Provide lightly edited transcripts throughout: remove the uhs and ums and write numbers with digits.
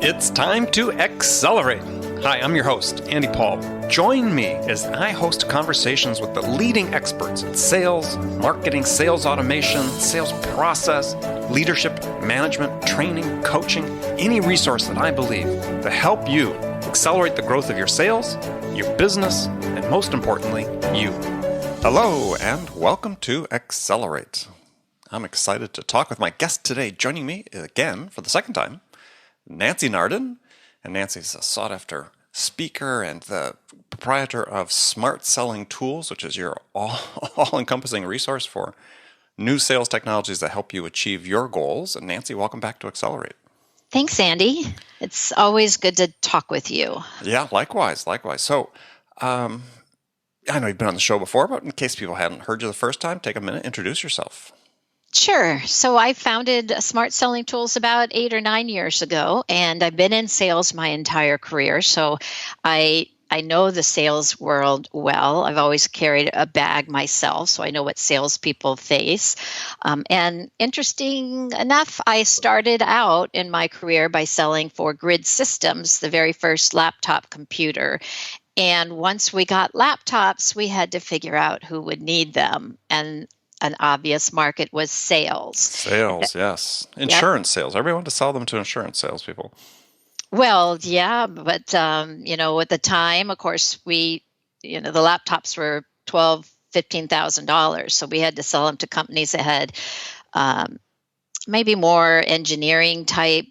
It's time to accelerate. Hi, I'm your host, Andy Paul. Join me as I host conversations with the leading experts in sales, marketing, sales automation, sales process, leadership, management, training, coaching, any resource that I believe to help you accelerate the growth of your sales, your business, and most importantly, you. Hello, and welcome to Accelerate. I'm excited to talk with my guest today. Joining me again for the second time, Nancy Nardin. And Nancy's a sought-after speaker and the proprietor of Smart Selling Tools, which is your all-encompassing resource for new sales technologies that help you achieve your goals. And Nancy, welcome back to Accelerate. Thanks, Andy. It's always good to talk with you. Yeah, likewise. So, I know you've been on the show before, but in case people hadn't heard you the first time, take a minute, introduce yourself. Sure. So I founded Smart Selling Tools about 8 or 9 years ago, and I've been in sales my entire career. So I know the sales world well. I've always carried a bag myself, so I know what salespeople face. And interesting enough, I started out in my career by selling for Grid Systems, the very first laptop computer. And once we got laptops, we had to figure out who would need them. And an obvious market was sales. Sales, yes. Insurance sales. Everybody wanted to sell them to insurance salespeople. Well, yeah, but at the time, of course, the laptops were $12,000-$15,000, so we had to sell them to companies that had maybe more engineering type,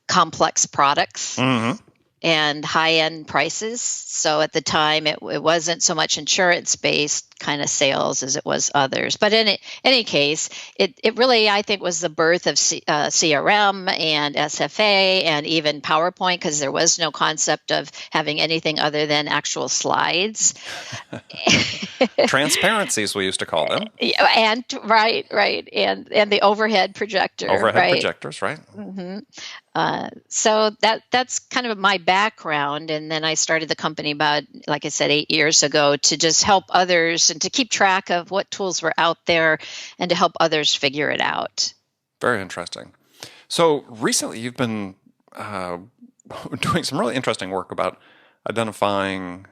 complex products. Mm-hmm. And high-end prices. So at the time, it wasn't so much insurance-based kind of sales as it was others. But in any case, it really, I think, was the birth of CRM and SFA and even PowerPoint, because there was no concept of having anything other than actual slides. Transparencies, we used to call them. And right. And the overhead projector. Projectors, right? Mm-hmm. So that's kind of my background. And then I started the company about, like I said, 8 years ago to just help others and to keep track of what tools were out there and to help others figure it out. Very interesting. So recently you've been doing some really interesting work about identifying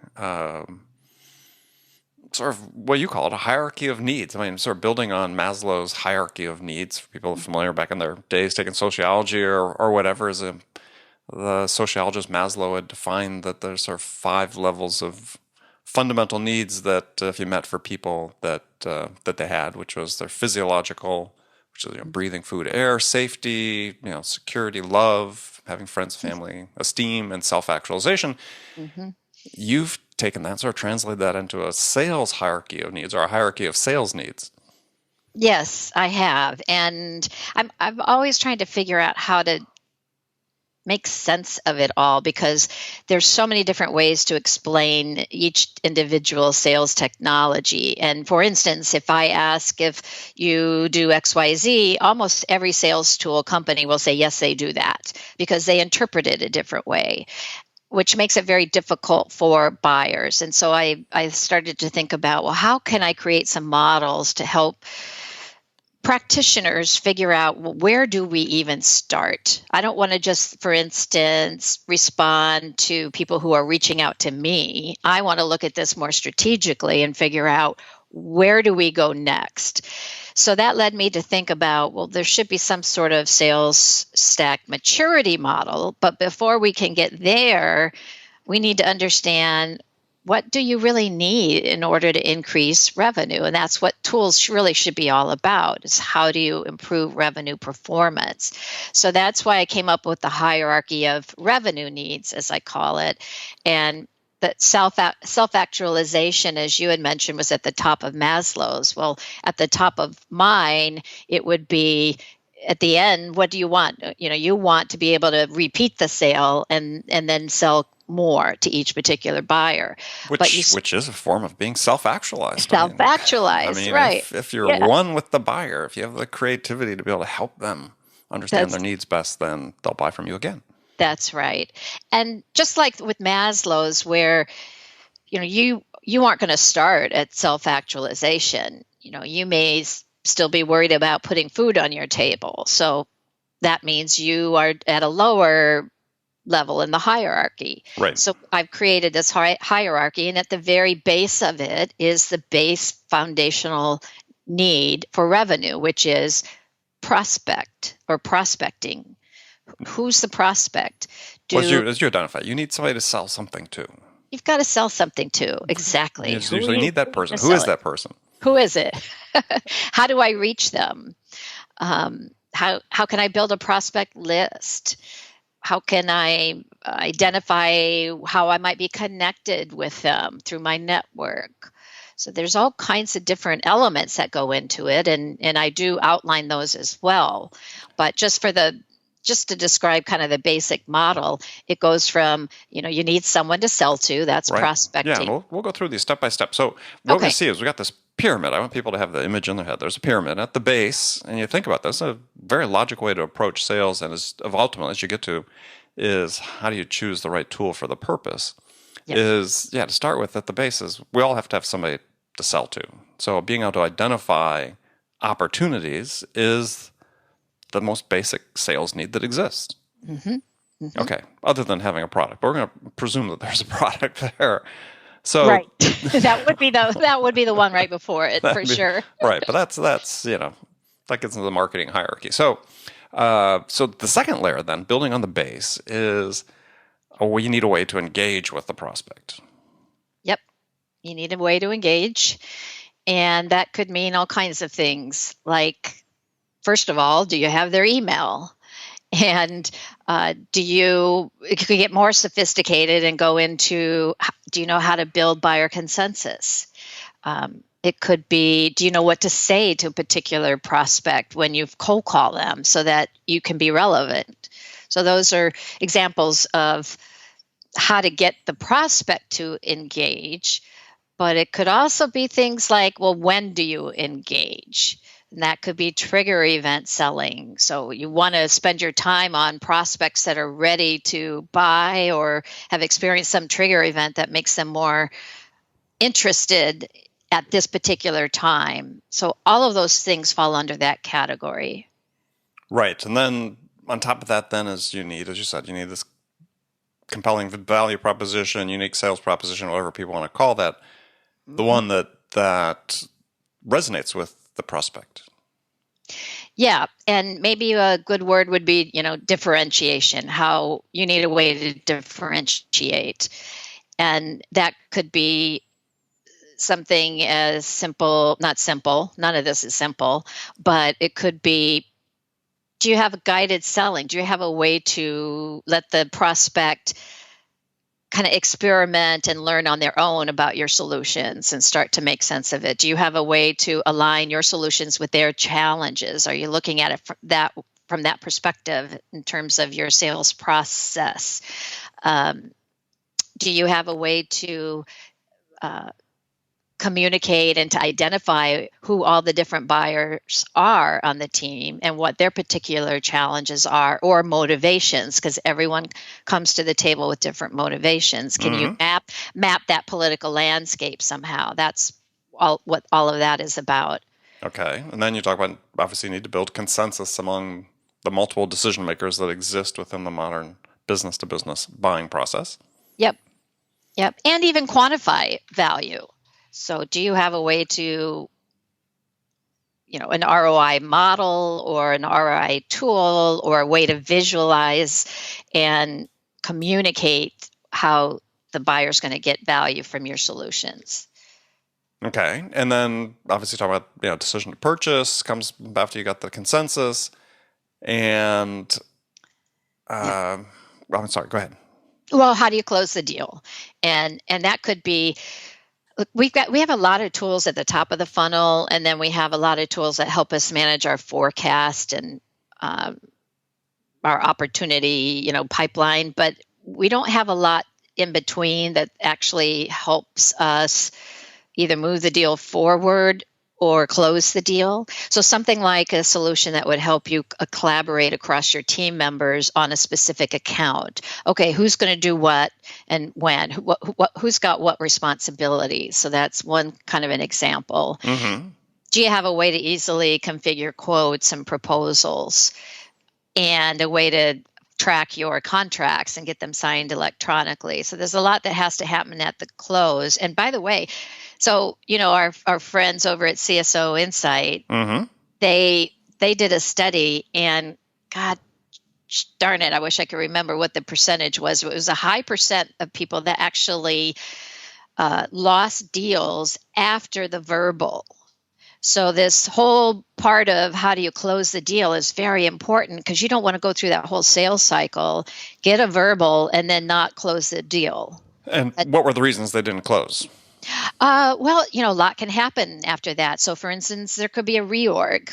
sort of what you call it, a hierarchy of needs. I mean, sort of building on Maslow's hierarchy of needs. For people familiar back in their days taking sociology or whatever, the sociologist Maslow had defined that there's sort of 5 levels of fundamental needs that if you met for people that they had, which was their physiological, which is breathing, food, air, safety, security, love, having friends, family, esteem, and self-actualization. Mm-hmm. You've taken that, sort of translated that into a sales hierarchy of needs, or a hierarchy of sales needs. Yes, I have. And I'm always trying to figure out how to make sense of it all, because there's so many different ways to explain each individual sales technology. And for instance, if I ask if you do XYZ, almost every sales tool company will say, yes, they do that, because they interpret it a different way, which makes it very difficult for buyers. And so I started to think about, well, how can I create some models to help practitioners figure out, well, where do we even start? I don't want to just, for instance, respond to people who are reaching out to me. I want to look at this more strategically and figure out, where do we go next? So that led me to think about, well, there should be some sort of sales stack maturity model. But before we can get there, we need to understand, what do you really need in order to increase revenue? And that's what tools really should be all about, is how do you improve revenue performance? So that's why I came up with the hierarchy of revenue needs, as I call it. And that self-actualization, as you had mentioned, was at the top of Maslow's. Well, at the top of mine, it would be, at the end, what do you want? You want to be able to repeat the sale and then sell more to each particular buyer. Which is a form of being self-actualized. Self-actualized, right. If you're one with the buyer, if you have the creativity to be able to help them understand their needs best, then they'll buy from you again. That's right. And just like with Maslow's, where you aren't going to start at self-actualization. You may still be worried about putting food on your table. So that means you are at a lower level in the hierarchy. Right. So I've created this hierarchy, and at the very base of it is the base foundational need for revenue, which is prospecting. Who's the prospect? Well, as you identify, you need somebody to sell something to. You've got to sell something to. Exactly. You usually need that Who are you person. gonna Who is sell it? that person? Who is it? How do I reach them? How can I build a prospect list? How can I identify how I might be connected with them through my network? So there's all kinds of different elements that go into it, and I do outline those as well. But just to describe kind of the basic model, it goes from, you need someone to sell to, that's Right. Yeah, prospecting. and we'll go through these step by step. So what we Okay. see is we got this pyramid. I want people to have the image in their head. There's a pyramid at the base, and you think about this, a very logical way to approach sales, and ultimately, as you get to, is how do you choose the right tool for the purpose? Yep. To start with at the base is we all have to have somebody to sell to. So being able to identify opportunities is the most basic sales need that exists. Mm-hmm. Mm-hmm. Okay, other than having a product, but we're going to presume that there's a product there. So Right. that would be the one right before it for sure. Right, but that's that gets into the marketing hierarchy. So the second layer then, building on the base, is you need a way to engage with the prospect. Yep. You need a way to engage, and that could mean all kinds of things. Like, first of all, do you have their email? And you could get more sophisticated and go into, do you know how to build buyer consensus? It could be, do you know what to say to a particular prospect when you cold call them so that you can be relevant? So those are examples of how to get the prospect to engage. But it could also be things like, well, when do you engage? And that could be trigger event selling. So you want to spend your time on prospects that are ready to buy or have experienced some trigger event that makes them more interested at this particular time. So all of those things fall under that category. Right. And then on top of that, then as you said, you need this compelling value proposition, unique sales proposition, whatever people want to call that, the one that resonates with the prospect. Yeah, and maybe a good word would be, differentiation, how you need a way to differentiate. And that could be something as simple, not simple, none of this is simple, but it could be, do you have a guided selling? Do you have a way to let the prospect kind of experiment and learn on their own about your solutions and start to make sense of it? Do you have a way to align your solutions with their challenges? Are you looking at it from that perspective in terms of your sales process? Do you have a way to communicate and to identify who all the different buyers are on the team and what their particular challenges are or motivations, because everyone comes to the table with different motivations. Can you map that political landscape somehow? That's what all of that is about. Okay. And then you talk about, obviously, you need to build consensus among the multiple decision makers that exist within the modern business to business buying process. Yep. And even quantify value. So do you have a way to, an ROI model or an ROI tool or a way to visualize and communicate how the buyer's going to get value from your solutions? Okay. And then obviously talk about, decision to purchase comes after you got the consensus. And I'm sorry, go ahead. Well, how do you close the deal? And that could be, we have a lot of tools at the top of the funnel, and then we have a lot of tools that help us manage our forecast and our opportunity, pipeline. But we don't have a lot in between that actually helps us either move the deal forward or close the deal. So something like a solution that would help you collaborate across your team members on a specific account. Okay, who's going to do what and when? Who's got what responsibilities? So that's one kind of an example. Mm-hmm. Do you have a way to easily configure quotes and proposals? and a way to track your contracts and get them signed electronically. So there's a lot that has to happen at the close. And by the way, so our friends over at CSO Insight, Mm-hmm. they did a study, and God darn it, I wish I could remember what the percentage was. It was a high percent of people that actually lost deals after the verbal. So this whole part of how do you close the deal is very important, because you don't want to go through that whole sales cycle, get a verbal, and then not close the deal. And what were the reasons they didn't close? Well, a lot can happen after that. So, for instance, there could be a reorg,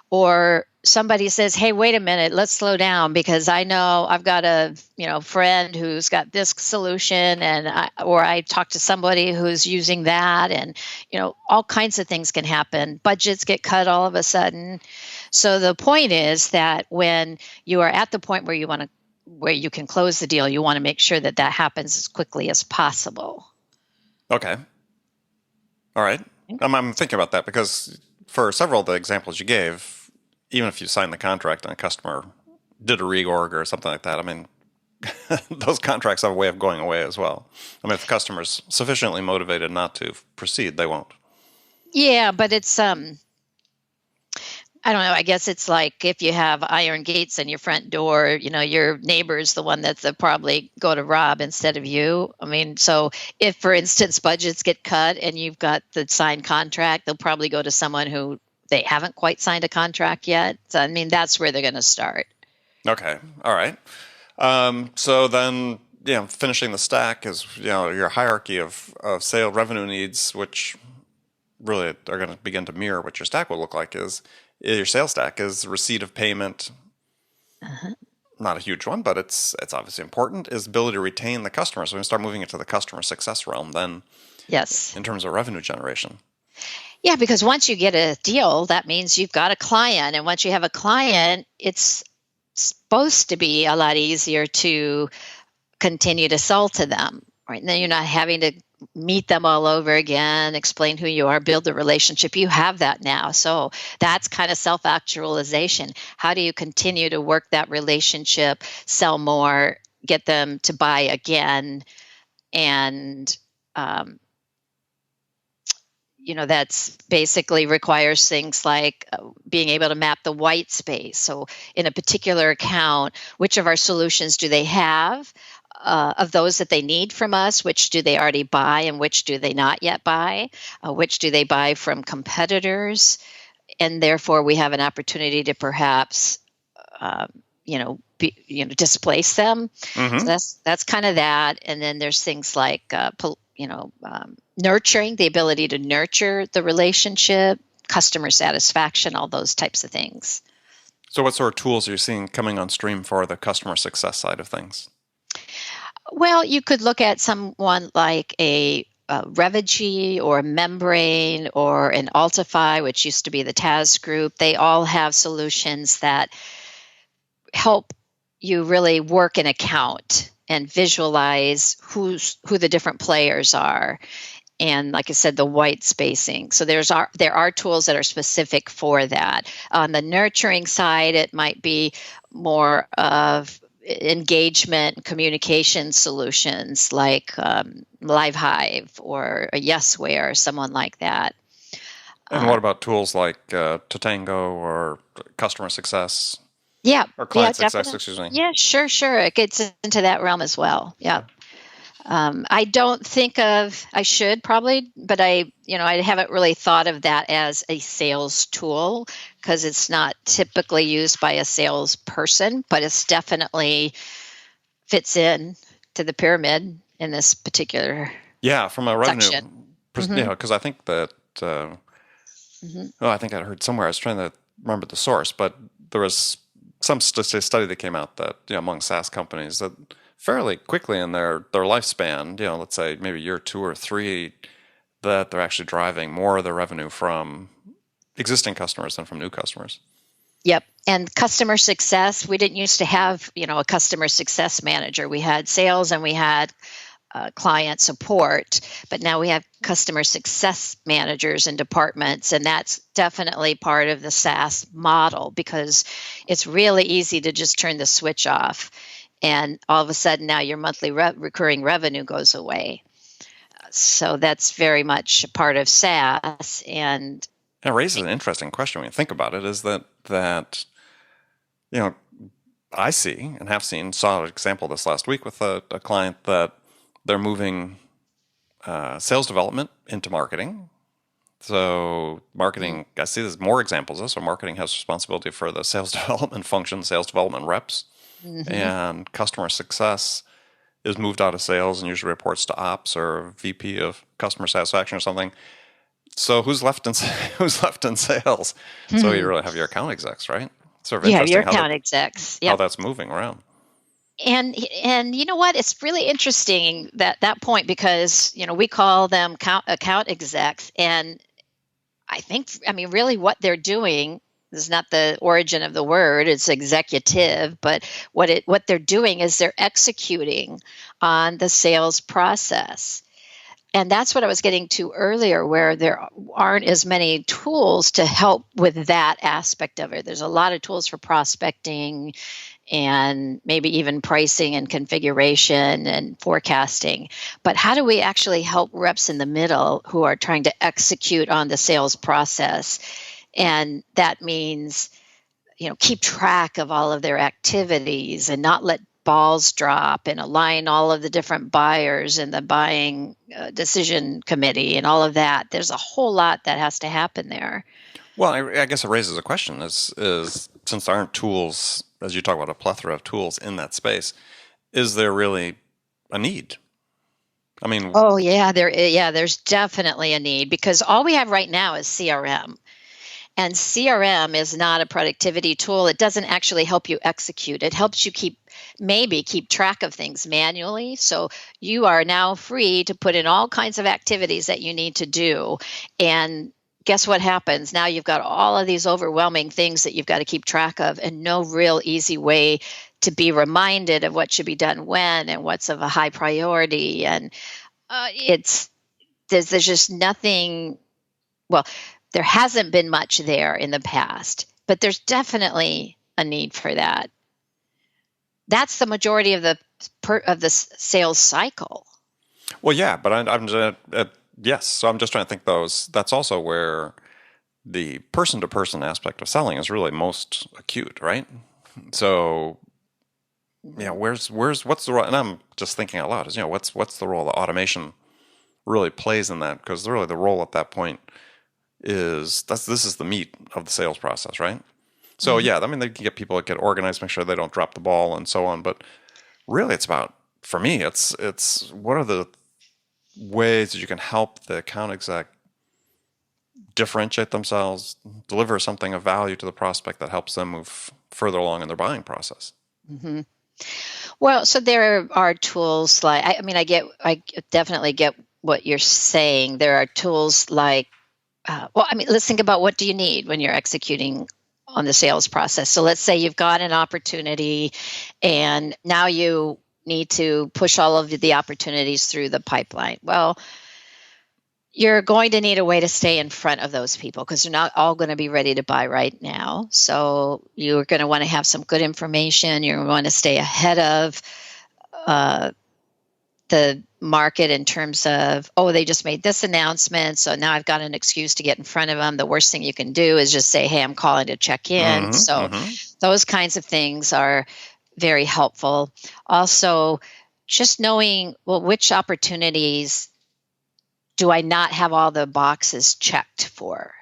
or somebody says, "Hey, wait a minute, let's slow down, because I know I've got a friend who's got this solution, and I talked to somebody who's using that, and all kinds of things can happen. Budgets get cut all of a sudden. So the point is that when you are at the point where you can close the deal, you want to make sure that happens as quickly as possible. Okay. All right. I'm thinking about that because for several of the examples you gave, even if you signed the contract and a customer did a reorg or something like that, I mean, those contracts have a way of going away as well. I mean, if the customer's sufficiently motivated not to proceed, they won't. Yeah, but it's I don't know. I guess it's like if you have iron gates in your front door, your neighbor's the one that's probably go to rob instead of you. I mean, so if, for instance, budgets get cut and you've got the signed contract, they'll probably go to someone who they haven't quite signed a contract yet. So, I mean, that's where they're going to start. Okay. All right. So then, finishing the stack is, your hierarchy of sale revenue needs, which really are going to begin to mirror what your stack will look like is your sales stack is receipt of payment. Uh-huh. Not a huge one, but it's obviously important, is ability to retain the customer. So we start moving into the customer success realm then. Yes. In terms of revenue generation. Yeah, because once you get a deal, that means you've got a client. And once you have a client, it's supposed to be a lot easier to continue to sell to them, right? And then you're not having to meet them all over again, explain who you are, build the relationship. You have that now. So that's kind of self-actualization. How do you continue to work that relationship, sell more, get them to buy again? And, that's basically requires things like being able to map the white space. So in a particular account, which of our solutions do they have? Of those that they need from us, which do they already buy and which do they not yet buy? Which do they buy from competitors? And therefore, we have an opportunity to perhaps, displace them. Mm-hmm. So that's kind of that. And then there's things like, nurturing, the ability to nurture the relationship, customer satisfaction, all those types of things. So what sort of tools are you seeing coming on stream for the customer success side of things? Well, you could look at someone like a Revigy or a Membrane or an Altify, which used to be the TAS group. They all have solutions that help you really work an account and visualize who the different players are. And like I said, the white spacing. So there are tools that are specific for that. On the nurturing side, it might be more of engagement communication solutions like LiveHive or a Yesware or someone like that. And what about tools like Tatango or customer success? Yeah. Or client success, definitely. excuse me. Yeah, sure. It gets into that realm as well. Yeah. I don't think I should probably, but I haven't really thought of that as a sales tool because it's not typically used by a salesperson, but it's definitely fits in to the pyramid in this particular from a revenue section. because I think that I think I heard somewhere, I was trying to remember the source, but there was some study that came out that among SaaS companies that fairly quickly in their lifespan, let's say maybe year 2 or 3, that they're actually driving more of their revenue from existing customers than from new customers. Yep. And customer success, we didn't used to have, a customer success manager. We had sales and we had client support, but now we have customer success managers and departments, and that's definitely part of the SaaS model because it's really easy to just turn the switch off, and all of a sudden now your monthly recurring revenue goes away. So that's very much a part of SaaS, and it raises an interesting question when you think about it. Is that you know I see and have seen, saw an example this last week with a client that they're moving sales development into marketing. So marketing, I see there's more examples of this. So marketing has responsibility for the sales development function, sales development reps, and customer success is moved out of sales and usually reports to ops or VP of customer satisfaction or something. So who's left in who's left in sales? So you really have your account execs, right? Sort of you have your interesting account execs. how that's moving around. And you know what? It's really interesting that point because we call them account execs, and I mean really what they're doing is not the origin of the word; it's executive. But what they're doing is they're executing on the sales process. And that's what I was getting to earlier, where there aren't as many tools to help with that aspect of it. There's a lot of tools for prospecting and maybe even pricing and configuration and forecasting. But how do we actually help reps in the middle who are trying to execute on the sales process? And that means, keep track of all of their activities and not let balls drop and align all of the different buyers in the buying decision committee and all of that. There's a whole lot that has to happen there. Well, I guess it raises a question: is since there aren't tools, as you talk about a plethora of tools in that space, is there really a need? I mean, oh yeah, there's definitely a need because all we have right now is CRM. And CRM is not a productivity tool. It doesn't actually help you execute. It helps you keep track of things manually. So you are now free to put in all kinds of activities that you need to do. And guess what happens? Now you've got all of these overwhelming things that you've got to keep track of and no real easy way to be reminded of what should be done when and what's of a high priority. And there's just nothing, well, there hasn't been much there in the past, but there's definitely a need for that. That's the majority of the sales cycle. Well, yeah, but yes. So I'm just trying to think that's also where the person-to-person aspect of selling is really most acute, right? So, what's the role? And I'm just thinking out loud is what's the role that automation really plays in that? Because really the role at that point is this is the meat of the sales process, right? So yeah, I mean they can get people to get organized, make sure they don't drop the ball, and so on. But really, it's about, for me, it's what are the ways that you can help the account exec differentiate themselves, deliver something of value to the prospect that helps them move further along in their buying process. Mm-hmm. Well, so there are tools like I definitely get what you're saying. There are tools like let's think about what do you need when you're executing on the sales process. So let's say you've got an opportunity and now you need to push all of the opportunities through the pipeline. Well, you're going to need a way to stay in front of those people because they're not all going to be ready to buy right now. So you're going to want to have some good information. You're going to want to stay ahead of the market in terms of, they just made this announcement, so now I've got an excuse to get in front of them. The worst thing you can do is just say, hey, I'm calling to check in. Those kinds of things are very helpful. Also, just knowing, which opportunities do I not have all the boxes checked for?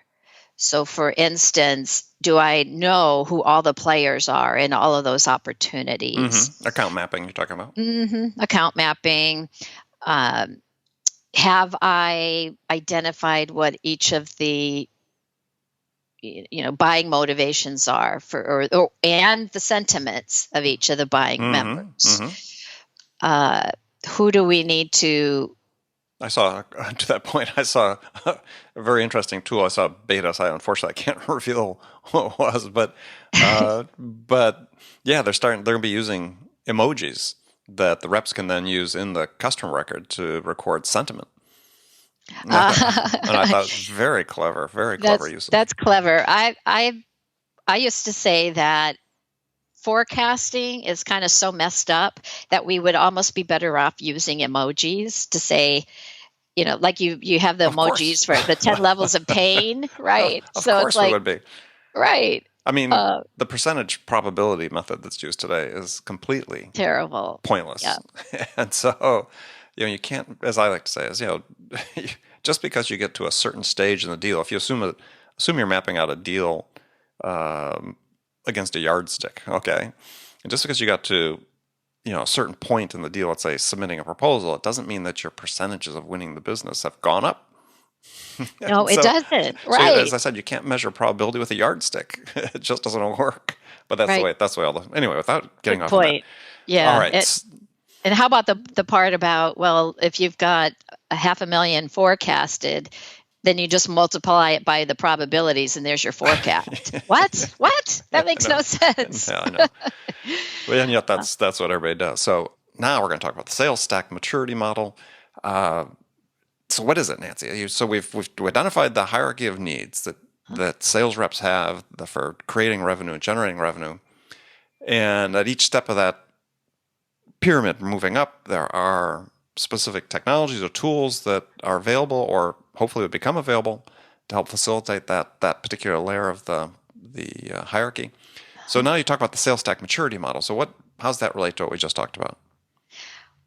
So for instance, do I know who all the players are in all of those opportunities? Account mapping you're talking about. Account mapping. Have I identified what each of the buying motivations are and the sentiments of each of the buying members? Who do we need to? I saw, to that point, a very interesting tool. I saw a beta site. Unfortunately, I can't reveal what it was, but yeah, they're going to be using emojis that the reps can then use in the customer record to record sentiment. And I thought it was very clever use of. That's clever. I used to say that forecasting is kind of so messed up that we would almost be better off using emojis to say, like you have the Of course. emojis for the 10 levels of pain, right? Of So course it's we like, would be. right. I mean, the percentage probability method that's used today is completely Terrible. pointless. Yeah. And so, you can't, as I like to say, is, just because you get to a certain stage in the deal, if you assume you're mapping out a deal against a yardstick, okay, and just because you got to, a certain point in the deal, let's say submitting a proposal, it doesn't mean that your percentages of winning the business have gone up. No, it doesn't. So Right. as I said, you can't measure probability with a yardstick. It just doesn't work. But that's Right. the way all the, anyway, without getting Good off on that. point. Yeah. All right. And how about the part about, well, if you've got 500,000 forecasted, then you just multiply it by the probabilities and there's your forecast. What? That makes no sense. Yeah, I know. Well, and yet that's what everybody does. So now we're going to talk about the sales stack maturity model. So what is it, Nancy? So we've identified the hierarchy of needs that sales reps have for creating revenue and generating revenue. And at each step of that pyramid moving up, there are specific technologies or tools that are available or hopefully would become available to help facilitate that particular layer of the hierarchy. So now you talk about the sales stack maturity model. So how's that relate to what we just talked about?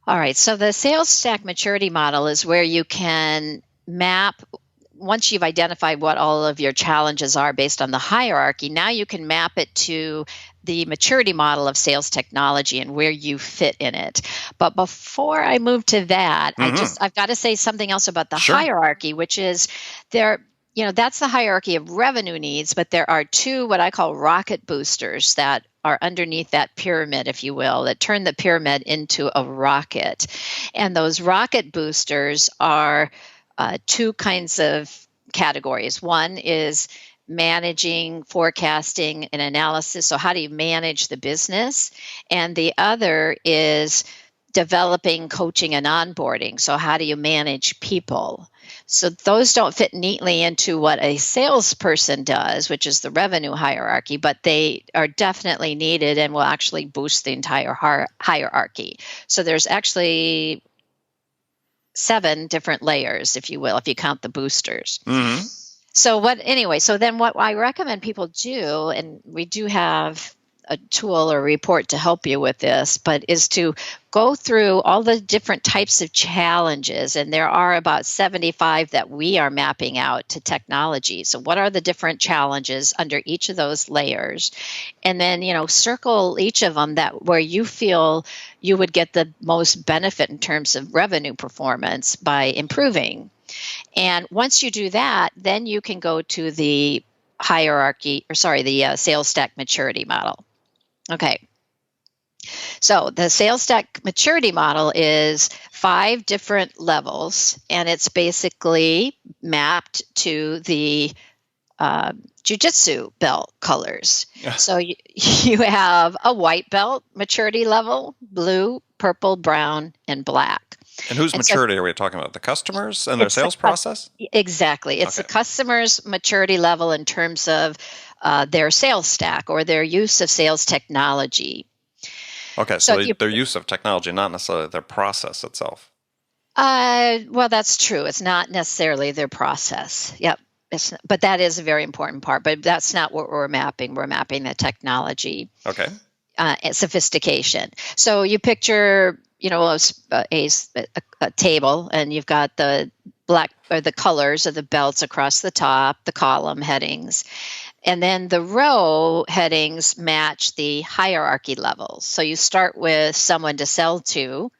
All right. So the sales stack maturity model is where you can map, once you've identified what all of your challenges are based on the hierarchy, now you can map it to the maturity model of sales technology and where you fit in it. But before I move to that, I've got to say something else about the hierarchy, which is that's the hierarchy of revenue needs, but there are two what I call rocket boosters that are underneath that pyramid, if you will, that turn the pyramid into a rocket. And those rocket boosters are two kinds of categories. One is managing, forecasting, and analysis. So how do you manage the business? And the other is developing, coaching, and onboarding. So how do you manage people? So those don't fit neatly into what a salesperson does, which is the revenue hierarchy, but they are definitely needed and will actually boost the entire hierarchy. So there's actually 7 different layers, if you will, if you count the boosters. Mm-hmm. So then what I recommend people do, and we do have a tool or report to help you with this, but is to go through all the different types of challenges. And there are about 75 that we are mapping out to technology. So what are the different challenges under each of those layers? And then, circle each of them where you feel you would get the most benefit in terms of revenue performance by improving. And once you do that, then you can go to the the sales stack maturity model. Okay. So the sales stack maturity model is 5 different levels, and it's basically mapped to the jiu-jitsu belt colors. Yeah. So you have a white belt maturity level, blue, purple, brown, and black. And whose maturity are we talking about? The customers and their sales process? Exactly. It's the customer's maturity level in terms of their sales stack or their use of sales technology. Okay, so their use of technology, not necessarily their process itself. Well, that's true. It's not necessarily their process. Yep. But that is a very important part. But that's not what we're mapping. We're mapping the technology. Okay. And sophistication. So you picture, a table, and you've got the black or the colors of the belts across the top, the column headings. And then the row headings match the hierarchy levels. So you start with someone to sell to,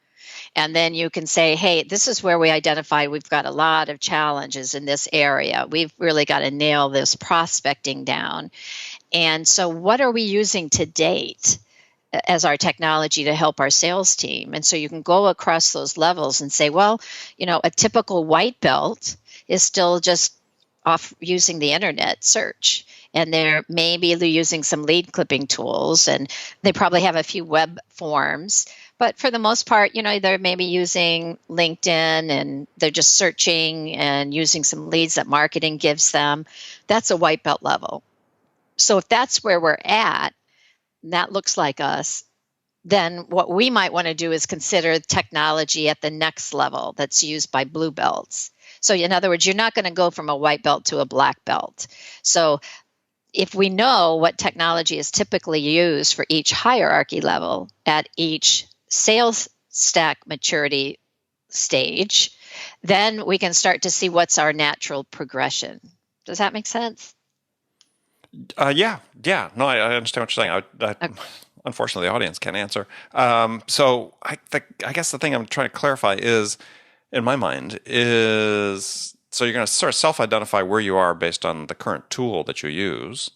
and then you can say, hey, this is where we identify we've got a lot of challenges in this area. We've really got to nail this prospecting down. And so what are we using to date as our technology to help our sales team? And so you can go across those levels and say, well, a typical white belt is still just off using the internet search. And they're maybe using some lead clipping tools, and they probably have a few web forms. But for the most part, they're maybe using LinkedIn and they're just searching and using some leads that marketing gives them. That's a white belt level. So if that's where we're at, and that looks like us, then what we might want to do is consider technology at the next level that's used by blue belts. So in other words, you're not going to go from a white belt to a black belt. So if we know what technology is typically used for each hierarchy level at each sales stack maturity stage, then we can start to see what's our natural progression. Does that make sense? Yeah. No, I understand what you're saying. Okay. Unfortunately, the audience can't answer. So I guess the thing I'm trying to clarify is, in my mind, is so you're going to sort of self-identify where you are based on the current tool that you use,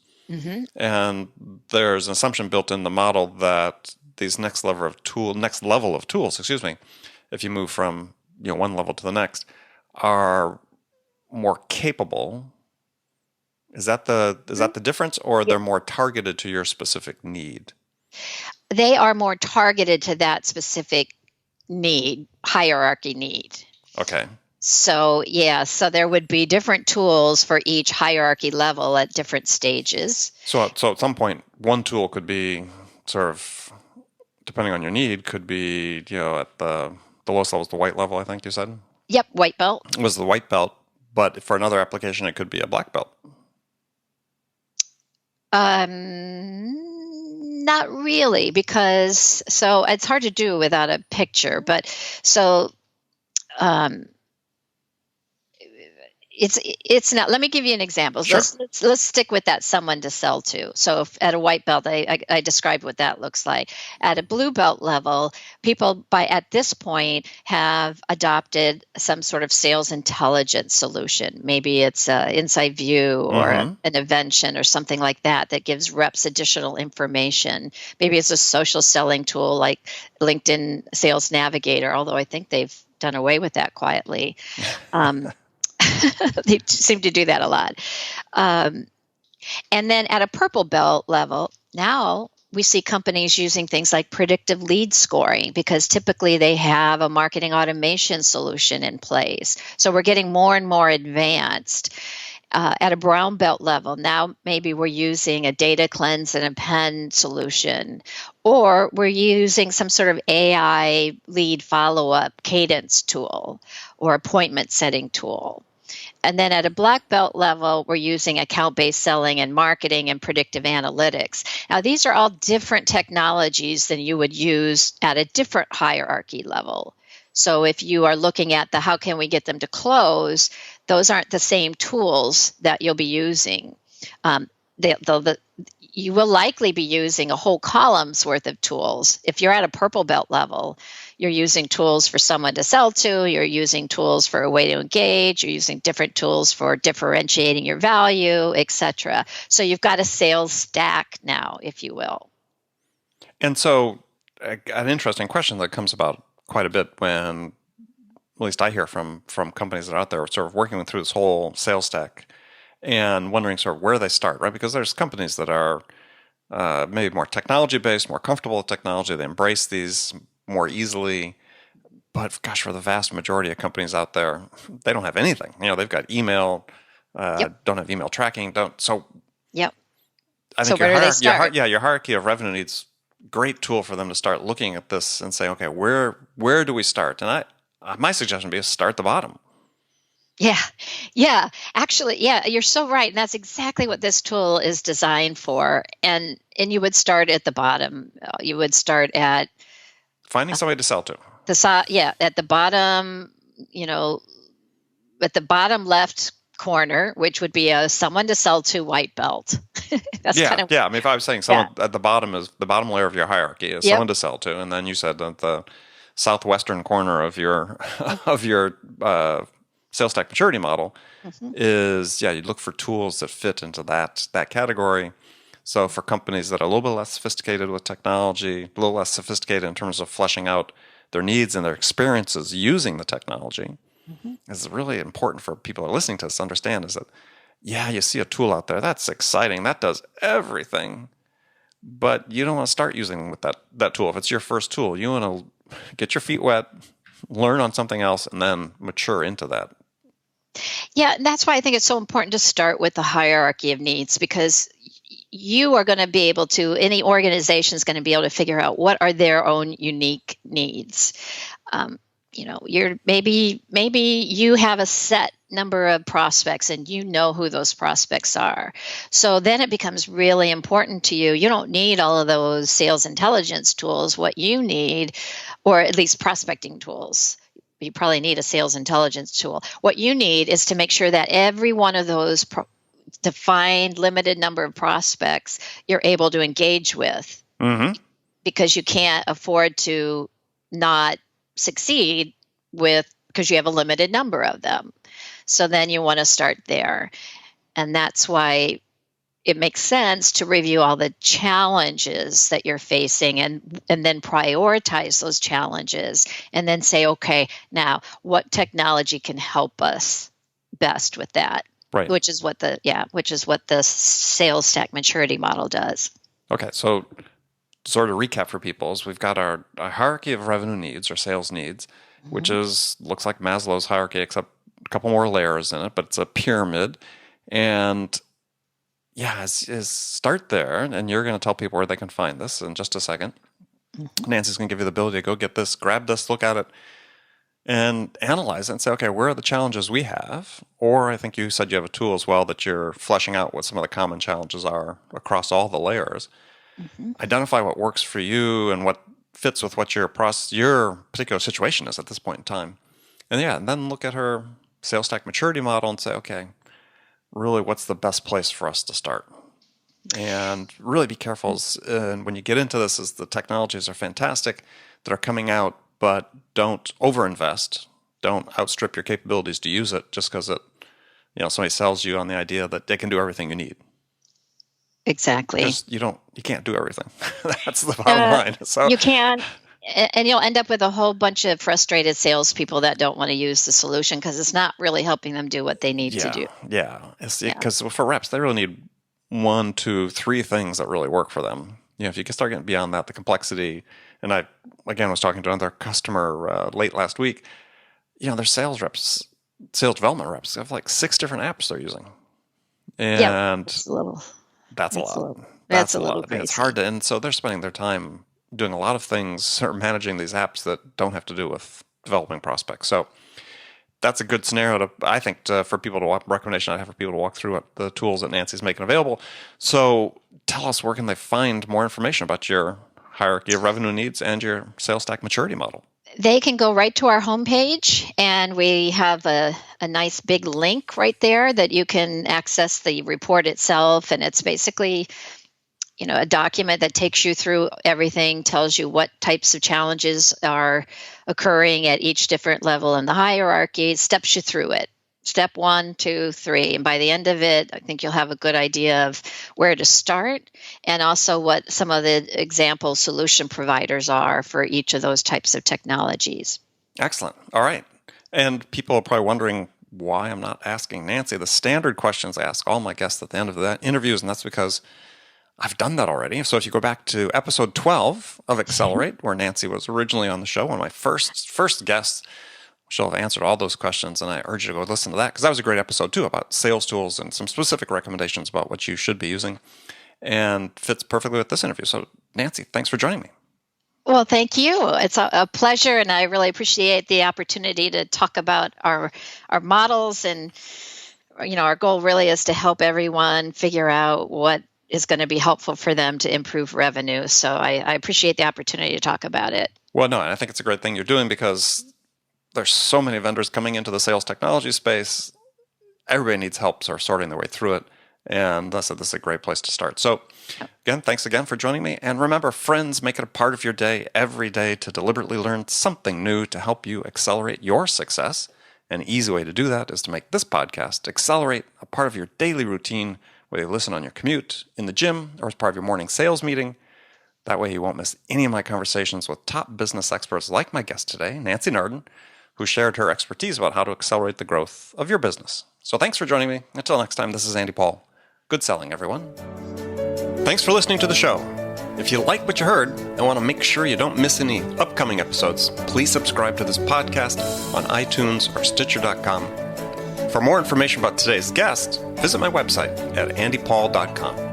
and there's an assumption built in the model that these next level of tools, if you move from one level to the next, are more capable. Is that the difference, or they're more targeted to your specific need? They are more targeted to that specific need, hierarchy need. Okay. So there would be different tools for each hierarchy level at different stages. So at some point, one tool could be sort of, depending on your need, could be at the lowest level is the white level. I think you said. Yep, white belt was the white belt, but for another application, it could be a black belt. Not really, because so it's hard to do without a picture, but so it's not. Let me give you an example. Sure. Let's stick with that someone to sell to. So if at a white belt, I described what that looks like. At a blue belt level, people at this point have adopted some sort of sales intelligence solution. Maybe it's an inside view or an invention or something like that gives reps additional information. Maybe it's a social selling tool like LinkedIn Sales Navigator, although I think they've done away with that quietly. They seem to do that a lot. And then at a purple belt level, now we see companies using things like predictive lead scoring because typically they have a marketing automation solution in place. So we're getting more and more advanced. At a brown belt level, now maybe we're using a data cleanse and append solution, or we're using some sort of AI lead follow-up cadence tool or appointment setting tool. And then at a black belt level, we're using account-based selling and marketing and predictive analytics. Now, these are all different technologies than you would use at a different hierarchy level. So if you are looking at how can we get them to close, those aren't the same tools that you'll be using. You will likely be using a whole column's worth of tools. If you're at a purple belt level, you're using tools for someone to sell to, you're using tools for a way to engage, you're using different tools for differentiating your value, etc. So you've got a sales stack now, if you will. And so an interesting question that comes about quite a bit when, at least I hear from companies that are out there sort of working through this whole sales stack and wondering sort of where they start, right? Because there's companies that are maybe more technology-based, more comfortable with technology. They embrace these more easily. But gosh, for the vast majority of companies out there, they don't have anything. They've got email, don't have email tracking, Yep. I think so where do they start? Your hierarchy of revenue needs a great tool for them to start looking at this and say, okay, where do we start? And my suggestion would be start at the bottom. Yeah. Actually, you're so right. And that's exactly what this tool is designed for. And you would start at the bottom. You would start at finding somebody to sell to. At the bottom, at the bottom left corner, which would be someone to sell to white belt. That's I mean, if I was saying someone at the bottom is the bottom layer of your hierarchy is someone to sell to, and then you said that the southwestern corner of your sales stack maturity model is you look for tools that fit into that category. So for companies that are a little bit less sophisticated with technology, a little less sophisticated in terms of fleshing out their needs and their experiences using the technology, is really important for people who are listening to us to understand is that, you see a tool out there, that's exciting, that does everything, but you don't want to start using with that tool. If it's your first tool, you want to get your feet wet, learn on something else, and then mature into that. Yeah, and that's why I think it's so important to start with the hierarchy of needs, because you are going to be able to, any organization is going to be able to figure out what are their own unique needs. Maybe you have a set number of prospects and you know who those prospects are. So then it becomes really important to you. You don't need all of those sales intelligence tools. What you need, or at least prospecting tools, you probably need a sales intelligence tool. What you need is to make sure that every one of those defined limited number of prospects you're able to engage with, because you can't afford to not succeed because you have a limited number of them. So then you want to start there. And that's why it makes sense to review all the challenges that you're facing and then prioritize those challenges and then say, okay, now what technology can help us best with that? Right. Which is what the sales stack maturity model does. Okay, so sort of recap for people is we've got our hierarchy of revenue needs or sales needs, which looks like Maslow's hierarchy, except a couple more layers in it, but it's a pyramid. And yeah, is start there, and you're going to tell people where they can find this in just a second. Nancy's going to give you the ability to go get this, grab this, look at it, and analyze it and say, okay, where are the challenges we have? Or I think you said you have a tool as well that you're fleshing out what some of the common challenges are across all the layers. Identify what works for you and what fits with what your particular situation is at this point in time. And then look at her sales stack maturity model and say, okay, really what's the best place for us to start? And really be careful when you get into this, is the technologies are fantastic that are coming out, but don't overinvest. Don't outstrip your capabilities to use it just because somebody sells you on the idea that they can do everything you need. Exactly. Because you can't do everything. That's the bottom line. So you can, and you'll end up with a whole bunch of frustrated salespeople that don't want to use the solution because it's not really helping them do what they need to do. Yeah, because for reps, they really need 1, 2, 3 things that really work for them. If you can start getting beyond that, the complexity. And I again was talking to another customer late last week. Their sales development reps have like 6 different apps they're using, and that's a lot. That's a lot. It's hard and so they're spending their time doing a lot of things or managing these apps that don't have to do with developing prospects. So that's a good scenario for people to recommendation I'd have for people to walk through the tools that Nancy's making available. So tell us, where can they find more information about your hierarchy of revenue needs and your sales stack maturity model? They can go right to our homepage, and we have a nice big link right there that you can access the report itself. And it's basically, a document that takes you through everything, tells you what types of challenges are occurring at each different level in the hierarchy, steps you through it. Step 1, 2, 3. And by the end of it, I think you'll have a good idea of where to start and also what some of the example solution providers are for each of those types of technologies. Excellent. All right. And people are probably wondering why I'm not asking Nancy the standard questions I ask all my guests at the end of the interviews, and that's because I've done that already. So if you go back to episode 12 of Accelerate, where Nancy was originally on the show, one of my first guests, she'll have answered all those questions, and I urge you to go listen to that because that was a great episode too about sales tools and some specific recommendations about what you should be using, and fits perfectly with this interview. So Nancy, thanks for joining me. Well, thank you. It's a pleasure, and I really appreciate the opportunity to talk about our models. And our goal really is to help everyone figure out what is going to be helpful for them to improve revenue. So I appreciate the opportunity to talk about it. Well, no, and I think it's a great thing you're doing because there's so many vendors coming into the sales technology space. Everybody needs help sort of sorting their way through it. And thus, this is a great place to start. So again, thanks again for joining me. And remember, friends, make it a part of your day every day to deliberately learn something new to help you accelerate your success. An easy way to do that is to make this podcast Accelerate a part of your daily routine, whether you listen on your commute, in the gym, or as part of your morning sales meeting. That way you won't miss any of my conversations with top business experts like my guest today, Nancy Nardin, who shared her expertise about how to accelerate the growth of your business. So thanks for joining me. Until next time, this is Andy Paul. Good selling, everyone. Thanks for listening to the show. If you like what you heard and want to make sure you don't miss any upcoming episodes, please subscribe to this podcast on iTunes or Stitcher.com. For more information about today's guest, visit my website at andypaul.com.